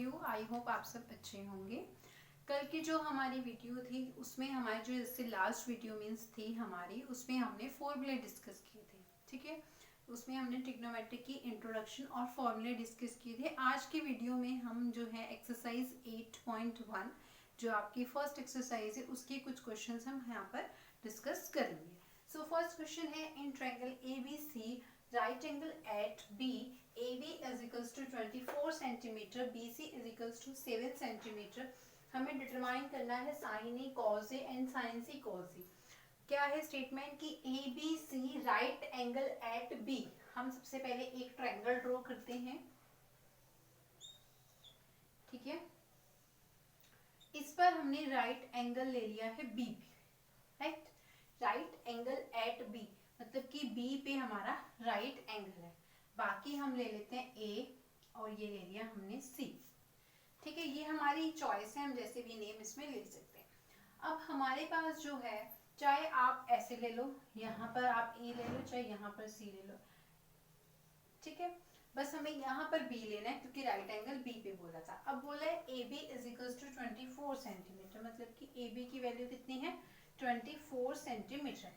You? I hope आप सब अच्छे होंगे। कल की जो हमारी वीडियो थी उसमें हमारी जो इससे लास्ट वीडियो मीन्स थी हमारी, उसमें हमने फॉर्मूले डिस्कस किए थे। ठीक है, उसमें हमने ट्रिग्नोमेट्रिक की इंट्रोडक्शन और फॉर्मूले डिस्कस किए थे। आज की वीडियो में हम जो है एक्सरसाइज 8.1 जो आपकी फर्स्ट एक्सरसाइज है उसके कुछ क्वेश्चंस हम यहाँ पर डिस्कस करेंगे। सो फर्स्ट क्वेश्चन है, in triangle ABC right angle at B, AB is equals to 24 centimeter, BC is equals to 7 centimeter। हमें डिटरमाइन करना है sine A cos A and sine C cos A. क्या है statement कि ABC right angle at B। हम सबसे पहले एक ट्रायंगल ड्रॉ करते हैं। ठीक है, इस पर हमने राइट एंगल ले लिया है B पे, right, right angle at B मतलब कि B पे हमारा राइट एंगल है। बाकी हम ले लेते हैं A और ये ले लिया हमने C। ठीक है, ये हमारी चॉइस है, हम जैसे भी नेम इसमें ले सकते हैं। अब हमारे पास जो है, चाहे आप ऐसे ले लो, यहाँ पर आप A ले लो, चाहे यहाँ पर C ले लो। ठीक है, बस हमें यहाँ पर B लेना है क्योंकि राइट एंगल B पे बोला था। अब बोला है AB is equals to 24 centimetre, मतलब कि AB की वैल्यू कितनी है 24 सेंटीमीटर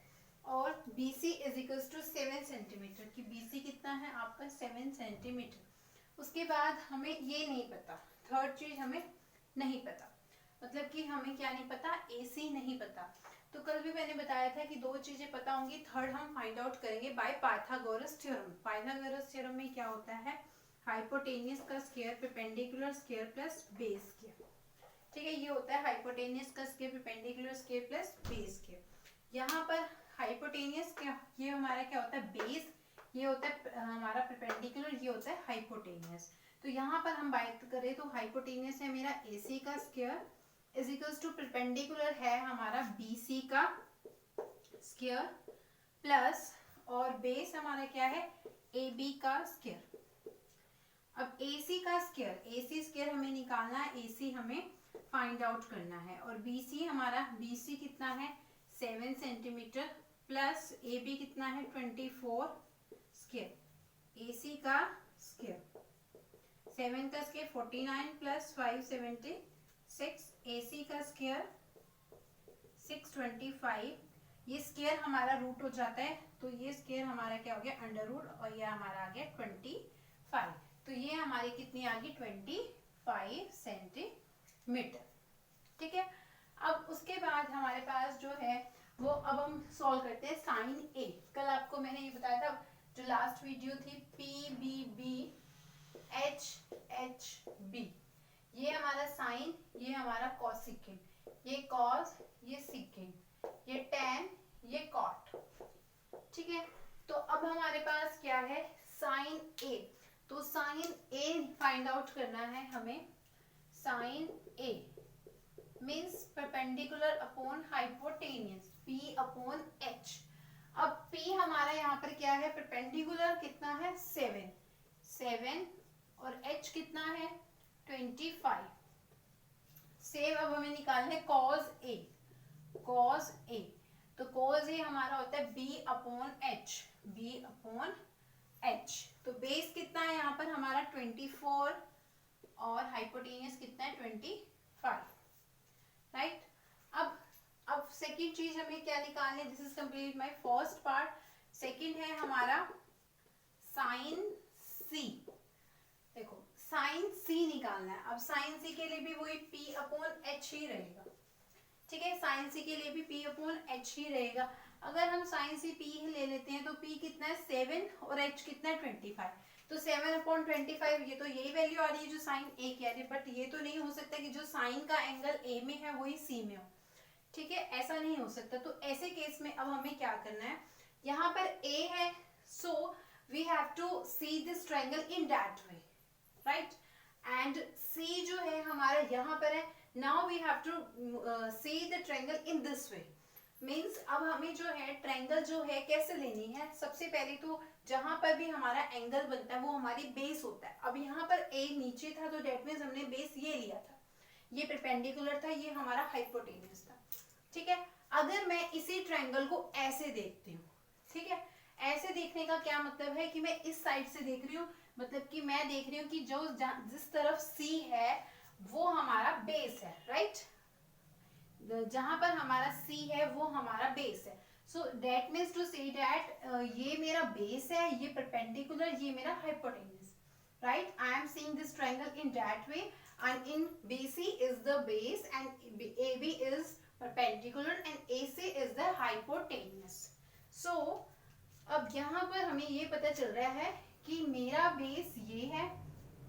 और BC is equals to 7 centimetre की BC कितना है आपका 7 सेंटीमीटर। उसके बाद हमें ये नहीं पता, थर्ड चीज हमें नहीं पता, मतलब कि हमें क्या नहीं पता, AC नहीं पता। तो कल भी मैंने बताया था कि दो चीजें पता होंगी, थर्ड हम फाइंड आउट करेंगे by Pythagoras theorem. Pythagoras theorem में क्या होता है, हाइपोटेनियस का square perpendicular square plus base square. ठीक है, ये होता है हाइपोटेनियस का square perpendicular square plus base square. यहाँ पर हाइपोटेनियस क्या, ये हमारा क्या होता है बेस, ये होता है हमारा परपेंडिकुलर, ये होता है हाइपोटेनियस। तो यहाँ पर हम बात करें तो हाइपोटेनियस है मेरा AC का square is equals to perpendicular है हमारा BC का स्क्वायर प्लस और बेस हमारा क्या है AB का स्क्वायर। अब AC का स्क्वायर, AC स्क्वायर हमें निकालना है, AC हमें फाइंड आउट करना है और BC हमारा, BC कितना है 7 सेंटीमीटर प्लस AB कितना है 24 स्क्वायर। AC का स्क्वायर 7 का स्क्वायर 49 प्लस 576, AC का स्क्वायर 625। ये स्क्वायर हमारा रूट हो जाता है तो ये स्क्वायर हमारा क्या हो गया अंडर रूट और ये हमारा आ गया 25। तो ये हमारी कितनी आ गई 25 सेंटीमीटर। ठीक है, अब उसके बाद हमारे पास जो है वो अब हम सॉल्व करते हैं साइन ए। कल आपको मैंने ये बताया था जो लास्ट वीडियो थी PBB HHB, ये हमारा साइन, ये हमारा कॉसिकेंड, ये कॉस, ये सिकेंड, ये टेन, ये कॉट। ठीक है, तो अब हमारे पास क्या है साइन ए। तो साइन ए फाइंड आउट करना है हमें। Sine A means perpendicular upon hypotenuse P upon H। अब P हमारा यहाँ पर क्या है परपेंडिकुलर कितना है 7 और H कितना है 25। सेव अब हमें निकालना है कॉस ए। कॉस ए, तो कॉस ए हमारा होता है B upon H, B upon H। तो बेस कितना है यहाँ पर हमारा 24 और हाइपोटेनियस कितना है 25, राइट। अब सेकंड चीज हमें क्या निकालनी है, this is complete my first part. Second है हमारा साइन सी। देखो साइन सी निकालना है। अब साइन सी के लिए भी वही P अपॉन H ही रहेगा। ठीक है, साइन सी के लिए भी P अपॉन H ही रहेगा। अगर हम साइन सी P ही ले लेते हैं तो P कितना है 7 और H कितना है 25। तो 7 अपॉन 25, ये तो यही वैल्यू आ रही है जो साइन A की आ रही है, बट ये तो नहीं हो सकता कि जो साइन का एंगल A में है वही C में हो। ठीक है, ऐसा नहीं हो सकता। तो ऐसे केस में अब हमें क्या करना है, यहाँ पर A है, so we have to see this triangle in that way, right, and C जो है हमारा यहाँ पर है। Now we have to see the triangle in this way. Means अब हमें जो है ट्रायंगल जो है कैसे लेनी है, सबसे पहले तो जहां पर भी हमारा एंगल बनता है वो हमारी बेस होता है। अब यहाँ पर A नीचे था तो डेट मीन्स हमने बेस ये लिया था, ये परपेंडिकुलर था, ये हमारा हाइपोटेनियस था। ठीक है, अगर मैं इसी ट्रायंगल को ऐसे देखती हूँ, ठीक है, ऐसे देखने का क्या मतलब है कि मैं इस साइड से देख रही हूँ, मतलब कि मैं देख रही हूँ कि जो जिस तरफ C है वो हमारा बेस है, राइट? जहां पर हमारा C है वो हमारा बेस है. So that means to say that ये मेरा बेस है, ये परपेंडिकुलर, ये मेरा hypotenuse, right? I am seeing this triangle in that way, and in BC is the base and AB is perpendicular and AC is the hypotenuse. So अब यहाँ पर हमें ये पता चल रहा है कि मेरा बेस ये है,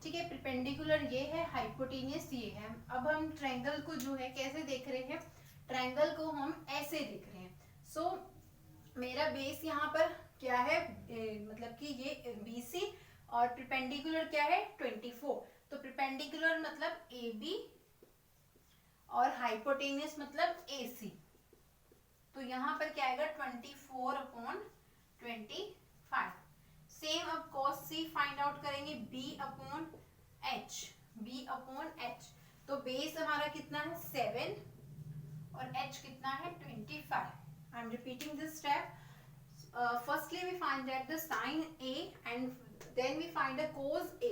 ठीक है, परपेंडिकुलर ये है, हाइपोटेनियस ये है. अब हम ट्रायंगल को जो है कैसे देख रहे हैं? ट्रायंगल को हम ऐसे देख रहे हैं. सो मेरा बेस यहाँ पर क्या है, मतलब कि ये BC और परपेंडिकुलर क्या है 24. तो परपेंडिकुलर मतलब AB और हाइपोटेनियस मतलब AC. तो यहाँ पर क्या आएगा 24/25. सेम अब cos C फाइंड आउट करेंगे B/H. B/H. तो बेस हमारा कितना है 7 और H कितना है 25. I am repeating this step. Firstly we find that the sine A and then we find the cos A.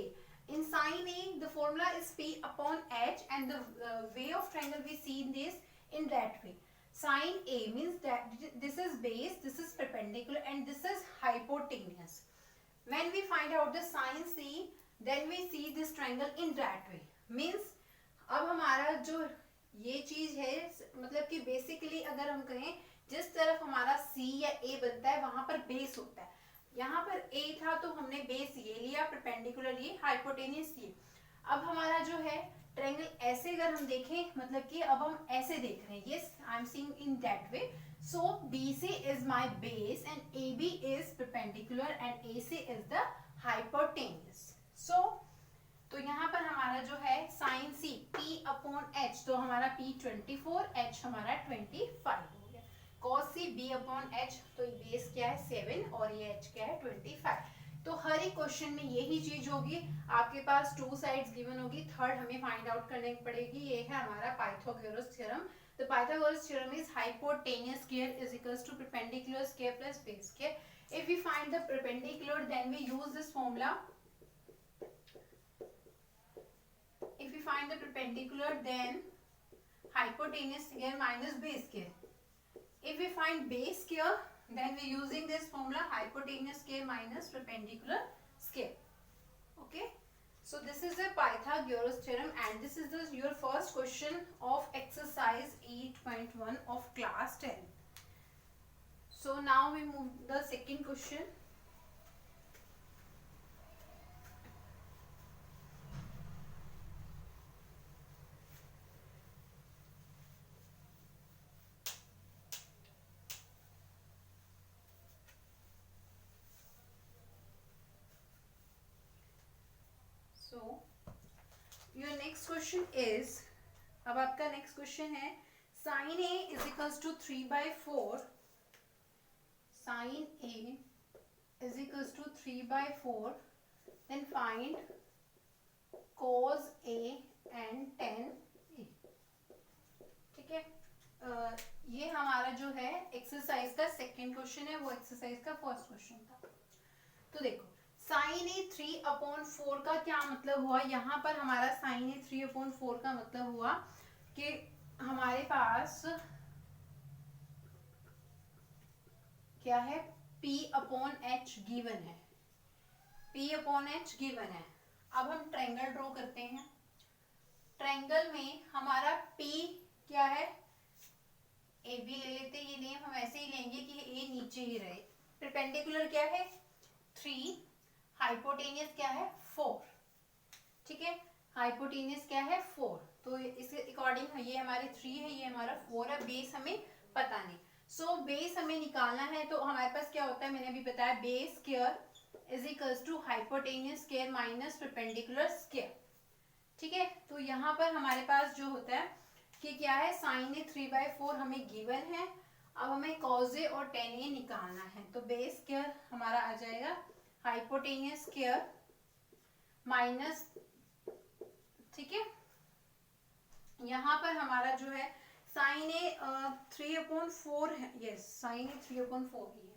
In sine A the formula is P/H and the way of triangle we see this in that way. Sine A means that this is base, this is perpendicular and this is hypotenuse. When we find out the sine C then we see this triangle in that way. Means अब हमारा जो ये चीज है, मतलब कि basically अगर हम कहें जिस तरफ हमारा C या A बनता है वहां पर बेस होता है. यहाँ पर A था तो हमने बेस ये लिया, परपेंडिकुलर ये, हाइपोटेनियस ये. अब हमारा जो है ट्रायंगल ऐसे अगर हम देखें, मतलब कि अब हम ऐसे देख रहे हैं. Yes, I am seeing in that way. So BC is my base and AB is perpendicular and AC is the hypotenuse. So तो यहाँ पर हमारा जो है साइन C P/H, तो हमारा P 24, H हमारा 25 हो गया. cos C B/H, तो ये बेस क्या है 7 और ये H क्या है 25. तो हर एक क्वेश्चन में यही चीज होगी. आपके पास 2 साइड्स गिवन होगी, थर्ड हमें फाइंड आउट करने पड़ेगी. ये है हमारा Pythagoras theorem. The Pythagoras theorem is hypotenuse square is equals to perpendicular square plus base square. If we find the perpendicular, then we use this formula. If we find the perpendicular, then hypotenuse square minus base square. If we find base square, then we using this formula hypotenuse square minus perpendicular square. Okay. So this is the Pythagoras theorem and this is your first question of exercise 8.1 of class 10. So now we move the second question. So your next question is, अब आपका next question है sin A is equals to 3/4. Sin A is equals to 3/4. Then find cos A and tan A. ठीक है. ये हमारा जो है exercise का सेकेंड क्वेश्चन है, वो एक्सरसाइज का फर्स्ट क्वेश्चन था. तो देखो साइन ए 3/4 का क्या मतलब हुआ. यहाँ पर हमारा साइन ए 3/4 का मतलब हुआ कि हमारे पास क्या है P/H गिवन है. P/H गिवन है. अब हम ट्रायंगल ड्रॉ करते हैं. ट्रायंगल में हमारा P क्या है, AB ले लेते. ये नेम हम ऐसे ही लेंगे कि A नीचे ही रहे. परपेंडिकुलर क्या है 3, हाइपोटेनियस क्या है 4. ठीक है, हाइपोटेनियस क्या है 4. तो इसके अकॉर्डिंग ये हमारे 3 है, ये हमारा 4 है. बेस हमें पता नहीं. सो बेस हमें निकालना है. तो हमारे पास क्या होता है, मैंने अभी बताया, base square is equals to hypotenuse square minus perpendicular square. ठीक है. तो यहाँ पर हमारे पास जो होता है कि क्या है, साइन ए 3/4 हमें गिवन है. अब हमें कॉज ए और टेन ए निकालना है. तो बेस स्क्वायर हमारा आ जाएगा हाइपोटेनियस स्क्वायर माइनस, ठीक है, यहाँ पर हमारा जो है साइन ए 3/4 है. यस, साइन ए 3/4 ही है.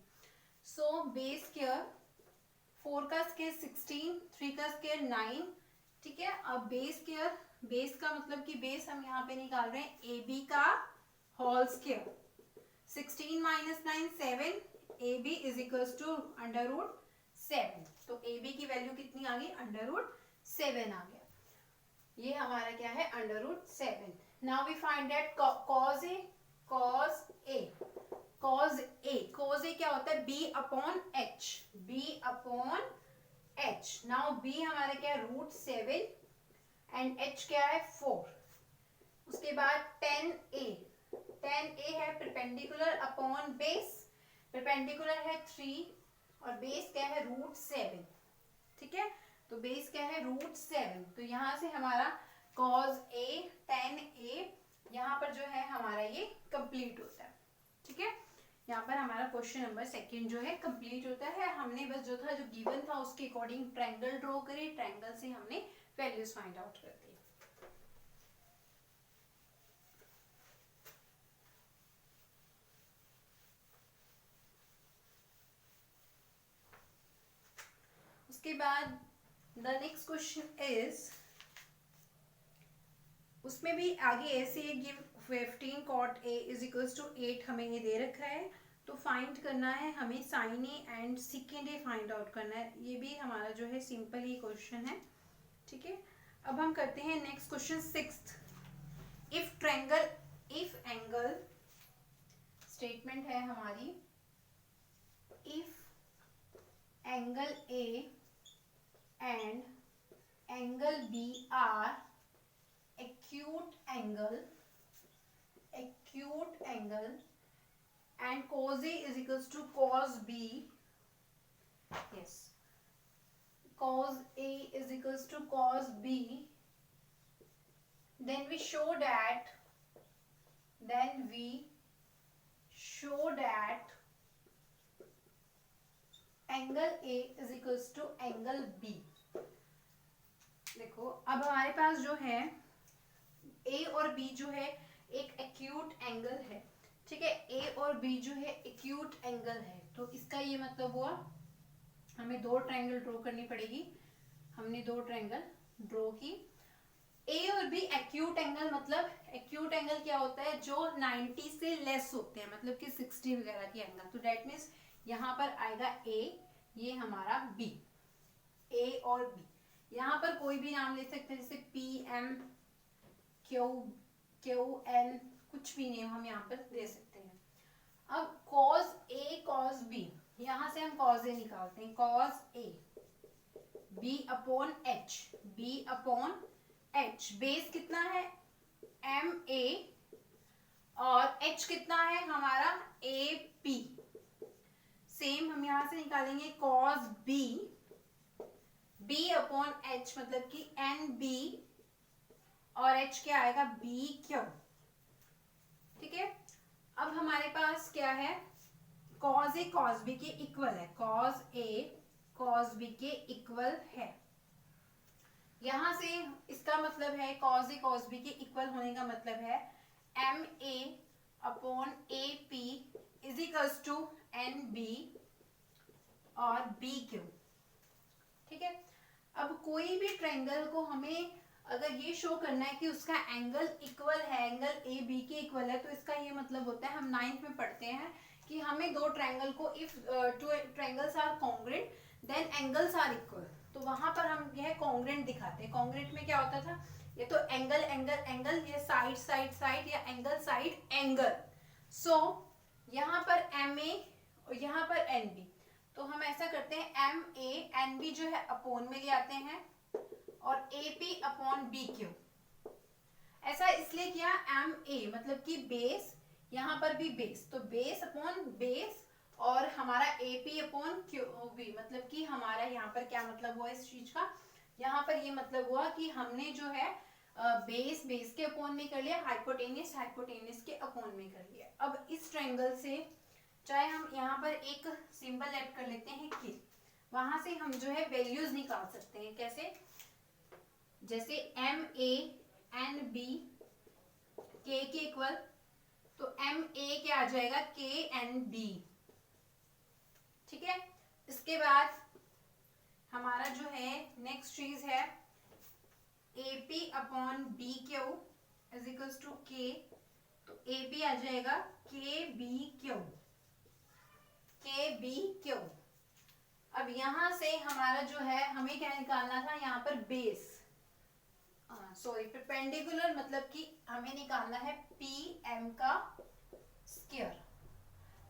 सो बेस स्क्वायर 4 का स्क्वायर 16, 3 का स्क्वायर 9, ठीक है। अब बेस का मतलब कि बेस हम यहाँ पे निकाल रहे हैं ए बी का whole square, 16 minus 9 7, A B is equals to under root 7, तो ए बी की वैल्यू कितनी आ गई, अंडर रूट 7 आ गया, ये हमारा क्या है, under root 7। Now we find that cos A, cos A क्या होता है, B upon H, now B हमारा क्या है, रूट 7 एंड एच क्या है, 4। उसके बाद टेन ए है परपेंडिकुलर अपॉन बेस, परपेंडिकुलर है 3 और बेस क्या है, रूट 7, ठीक है। तो बेस क्या है, रूट 7, तो यहाँ से हमारा cos a tan a यहाँ पर जो है हमारा ये कंप्लीट होता है, ठीक है। यहाँ पर हमारा क्वेश्चन नंबर 2 जो है कंप्लीट होता है। हमने बस जो था, जो गिवन था उसके अकॉर्डिंग ट्रायंगल ड्रॉ करे, ट्रायंगल से हमने वैल्यूज फाइंड आउट कर दी। उसके बाद द नेक्स्ट क्वेश्चन इज, उसमें भी आगे ऐसे give 15 cot a is equals to 8 हमें ये दे रखा है, तो फाइंड करना है हमें sine A and second A find out करना है। ये भी हमारा जो है सिंपल ही क्वेश्चन है, ठीक है। अब हम करते हैं next question 6th। If angle statement है हमारी, if angle A and angle B are acute angle and cos A is equals to cos B, yes, cos A is equals to cos B, then we show that angle A is equals to angle B। देखो अब हमारे पास जो है ए और B जो है एक acute angle है, ठीक है। ए और बी जो है एक्यूट एंगल है, तो इसका ये मतलब हुआ हमें 2 ट्रायंगल ड्रॉ करनी पड़ेगी। हमने 2 ट्रायंगल ड्रॉ की। ए और बी एक्यूट एंगल, मतलब एक्यूट एंगल क्या होता है, जो 90 से लेस होते हैं, मतलब कि 60 वगैरह की एंगल। तो दैट मीन्स यहाँ पर आएगा ए, ये हमारा बी, ए और बी। यहाँ पर कोई भी नाम ले सकते हैं, जैसे पी एम क्यू एन, कुछ भी नेम हम यहाँ पर दे सकते हैं। अब cos A cos B, यहाँ से हम cos A निकालते हैं, cos A B upon H, base कितना है एम ए और H कितना है हमारा ए पी। सेम हम यहाँ से निकालेंगे cos B अपॉन H, मतलब कि एन बी और H क्या आएगा, बी क्यू, ठीक है। अब हमारे पास क्या है, cos A cos B के इक्वल है, cos A cos B के इक्वल है। यहां से इसका मतलब है cos A cos B के इक्वल होने का मतलब है M A upon A P is equals to N B और बी क्यू, ठीक है। अब कोई भी ट्रायंगल को हमें अगर ये शो करना है कि उसका एंगल इक्वल है, एंगल ए बी के इक्वल है, तो इसका ये मतलब होता है, हम 9th में पढ़ते हैं कि हमें 2 ट्रायंगल को, if 2 triangles are congruent then angles are equal, तो वहां पर हम यह कॉन्ग्रुएंट दिखाते हैं। कॉन्ग्रुएंट में क्या होता था, ये तो एंगल एंगल एंगल, ये साइड साइड साइड या एंगल साइड एंगल। सो यहाँ पर एम ए और यहाँ पर एन बी, तो हम ऐसा करते हैं एम ए एन बी जो है अपॉन में ले आते हैं और A P upon B Q. ऐसा इसलिए किया, एम ए मतलब कि बेस, यहाँ पर भी बेस, तो बेस अपॉन बेस और हमारा A P upon Q B, मतलब कि हमारा यहाँ पर क्या मतलब हुआ इस चीज का, यहाँ पर ये मतलब हुआ कि हमने जो है बेस बेस के अपॉन में कर लिया, हाइपोटेनियस हाइपोटेनियस के अपॉन में कर लिया। अब इस ट्रायंगल से चाहे हम यहाँ पर एक सिंबल ऐड कर लेते हैं के, वहां से हम जो है वैल्यूज निकाल सकते हैं। कैसे, जैसे एम ए एन बी के इक्वल, तो एम ए क्या आ जाएगा, के एन बी, ठीक है। इसके बाद हमारा जो है नेक्स्ट चीज है AP upon B Q is equals to K, तो AP आ जाएगा के बी क्यू। अब यहां से हमारा जो है हमें क्या निकालना था, यहाँ पर बेस, सॉरी परपेंडिकुलर, मतलब कि हमें निकालना है PM का स्क्वायर।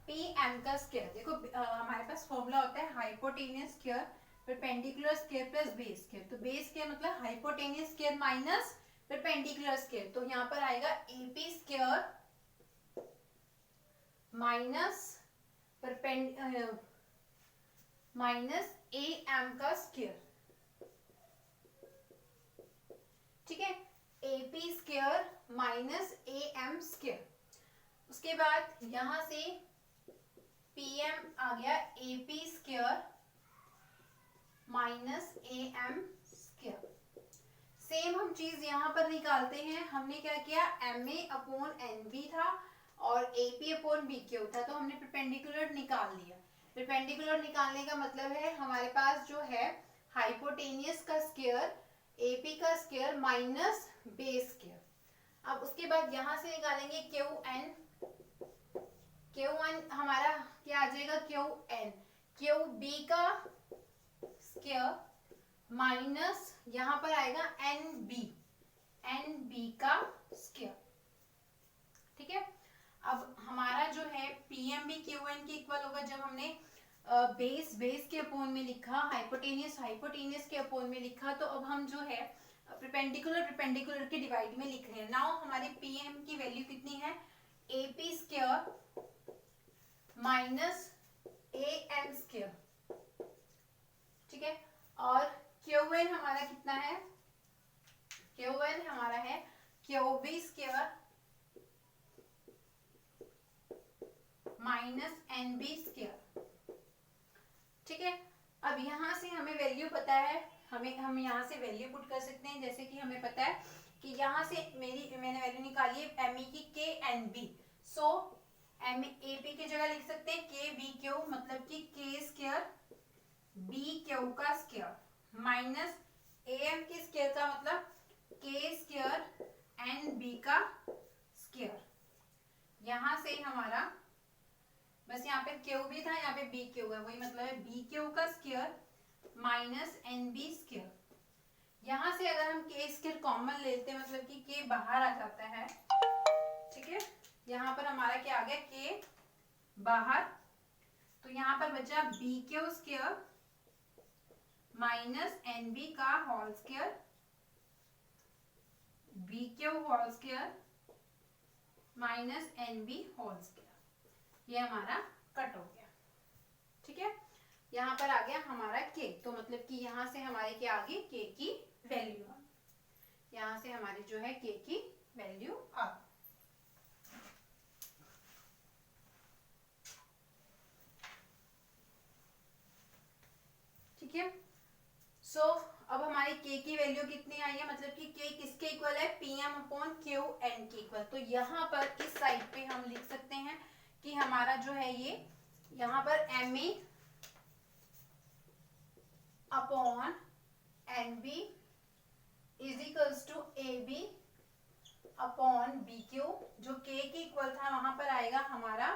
PM का स्क्वायर देखो हमारे पास फॉर्मूला होता है hypotenuse square perpendicular square plus base square. तो बेस स्क्वायर मतलब hypotenuse square minus perpendicular square, तो यहाँ पर आएगा AP square minus minus AM का स्क्वायर, ठीक है, AP square minus AM square. उसके बाद यहां से PM आ गया AP square minus AM square. Same हम चीज यहाँ पर निकालते हैं, हमने क्या किया, MA अपॉन NB था और AP अपॉन BQ था, तो हमने परपेंडिकुलर निकाल लिया। परपेंडिकुलर निकालने का मतलब है हमारे पास जो है हाइपोटेनियस का स्क्वायर AP का स्क्वायर माइनस बेस स्क्वायर। अब उसके बाद यहां से निकालेंगे Q1 हमारा क्या आ जाएगा, QN QB का स्क्वायर माइनस यहाँ पर आएगा NB का स्क्वायर, ठीक है। अब हमारा जो है PMB QN के इक्वल होगा जब हमने बेस के अपोन में लिखा, हाइपोटेनियस के अपोन में लिखा, तो अब हम जो है परपेंडिकुलर के डिवाइड में लिख रहे हैं। नाउ हमारे PM की वैल्यू कितनी है, AP square minus AM square, ठीक है। और QN हमारा कितना है, QN हमारा है QB square minus NB square, ठीक है। अब यहां से हमें वैल्यू पता है, हम यहाँ से वैल्यू पुट कर सकते हैं, जैसे कि हमें पता है कि यहाँ से मैंने वैल्यू निकाली है ME की KNB, सो AP की जगह लिख सकते हैं KBQ, मतलब कि K स्क्वायर BQ का स्क्वायर माइनस AM के स्क्वायर का मतलब K स्क्वायर NB का स्क्वायर। यहां से हमारा बस यहाँ पे Q भी था, यहाँ पे BQ है, वही मतलब है BQ का स्क्वायर माइनस NB स्क्वायर। यहाँ से अगर हम K स्क्वायर कॉमन लेते हैं, मतलब कि K बाहर आ जाता है, ठीक है। यहाँ पर हमारा क्या आ गया, K बाहर, तो यहाँ पर बचा BQ स्क्वायर माइनस NB का whole square, BQ whole square minus NB whole square. ये हमारा कट हो गया, ठीक है। यहाँ पर आ गया हमारा K, तो मतलब कि यहाँ से हमारे क्या आ गई, K की वैल्यू आ गई, यहाँ से हमारी जो है K की वैल्यू आ गई, ठीक है। सो अब हमारी K की वैल्यू कितनी आई है, मतलब कि K किसके इक्वल है, PM अपॉन QN के इक्वल। तो यहाँ पर इस साइड पे हम लिख सकते हैं कि हमारा जो है ये यहाँ पर MA upon NB is equals to AB upon BQ, जो K के इक्वल था वहां पर आएगा हमारा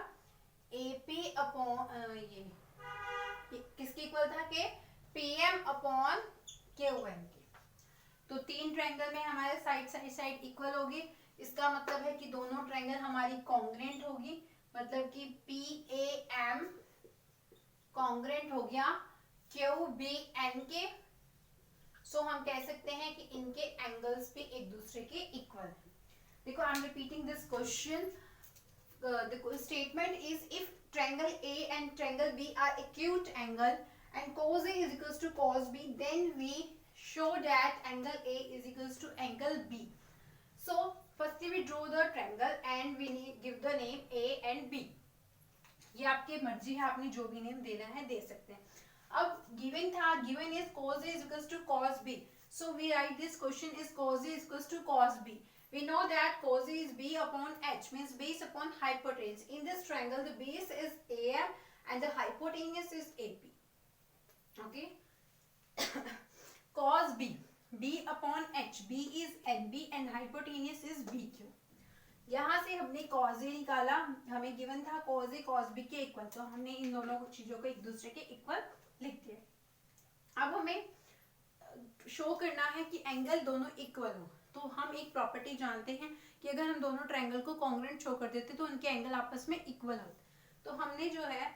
AP अपॉन ये किसके इक्वल था, के PM अपॉन QN के। तो तीन ट्रायंगल में हमारे साइड इक्वल होगी, इसका मतलब है कि दोनों ट्रायंगल हमारी कॉन्ग्रुएंट होगी, मतलब कि PAM कॉन्ग्रुएंट हो गया QBN के। सो हम कह सकते हैं कि इनके एंगल्स भी एक दूसरे के इक्वल हैं। देखो I am repeating this question, the statement is if triangle A and triangle B are acute angle and cos A is equals to cos B, then we show that angle A is equals to angle B. So firstly we draw the triangle and we give the name A and B. ये आपकी मर्जी है, आपने जो भी name देना है दे सकते हैं। अब गिवन था, given is cos A is equals to cos B, so we write this question is cos A is equals to cos B. We know that cos A is B upon H, means base upon hypotenuse. In this triangle, the base is AM and the hypotenuse is AP. Okay. cos b, b upon h, b is nb and hypotenuse is bq। यहाँ से हमने cos a निकाला, हमें given था cos a cos b के equal, तो हमने इन दोनों चीजों को एक दूसरे के इक्वल लिख दिया। अब हमें शो करना है कि एंगल दोनों इक्वल हो, तो हम एक प्रॉपर्टी जानते हैं कि अगर हम दोनों ट्रायंगल को कॉन्ग्रुएंट शो कर देते तो उनके एंगल आपस में इक्वल होते। तो हमने जो है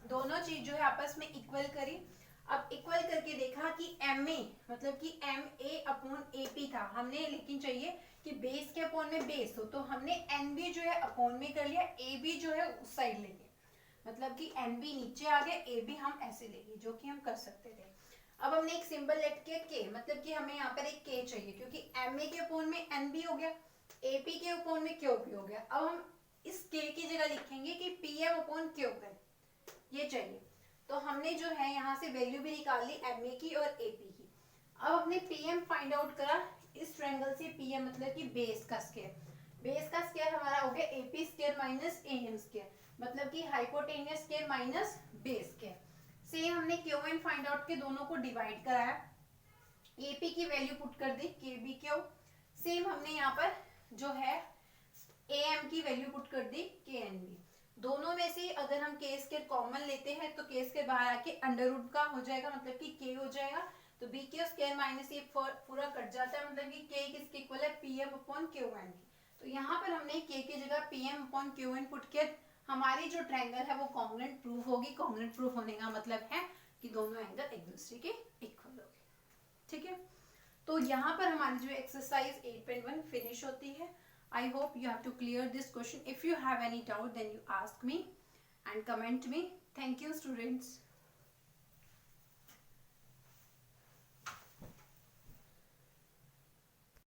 दोनों चीज जो है आपस में इक्वल करी। अब इक्वल करके देखा कि एम ए मतलब कि M A upon A P था, हमने लेकिन चाहिए कि बेस के अपॉन में बेस हो, तो हमने एन बी जो है अपॉन में कर लिया, ए बी जो है उस साइड लेंगे, मतलब कि एन बी नीचे आ गया, ए बी हम ऐसे लेंगे, जो कि हम कर सकते थे। अब हमने एक सिंबल लेट किया के, मतलब कि हमें यहाँ पर एक के चाहिए, क्योंकि एम ए के अपॉन में एन बी हो गया, ए पी के अपॉन में क्यू पी हो गया। अब हम इस के की जगह लिखेंगे कि P M upon Q M, ये चाहिए। तो हमने जो है यहाँ से वैल्यू भी निकाल ली एम ए की और ए पी की। अब हमने पी एम फाइंड आउट करा, इस ट्रायंगल से पी एम मतलब कि बेस का स्क्वायर, बेस का स्क्वायर हमारा हो गया A P square minus A M square, मतलब कि hypotenuse square minus base square. Same हमने क्यू एन फाइंड आउट के दोनों को डिवाइड कराया, ए पी की वैल्यू पुट कर दी के बी क्यू, सेम हमने यहाँ पर जो है ए एम की वैल्यू पुट कर दी के एन बी। दोनों में से अगर हम के स्क्वायर कॉमन लेते हैं तो के स्क्वायर बाहर आके अंडर रूट का हो जाएगा, मतलब कि के हो जाएगा, तो बी क्यू स्क्वायर माइनस ये पूरा कट जाता है, मतलब कि के किसके इक्वल है P M upon Q N की। तो यहाँ पर हमने के की जगह P M upon Q N put किया, हमारी जो ट्रायंगल है वो कॉन्ग्रुएंट प्रूफ होगी। कॉन्ग्रुएंट प्रूफ होने का मतलब है कि दोनों एंगल एक दूसरे के इक्वल होंगे, ठीक है। तो यहाँ पर हमारी जो एक्सरसाइज 8.1 फिनिश होती है। I hope you have to clear this question. If you have any doubt, then you ask me and comment me. Thank you, students.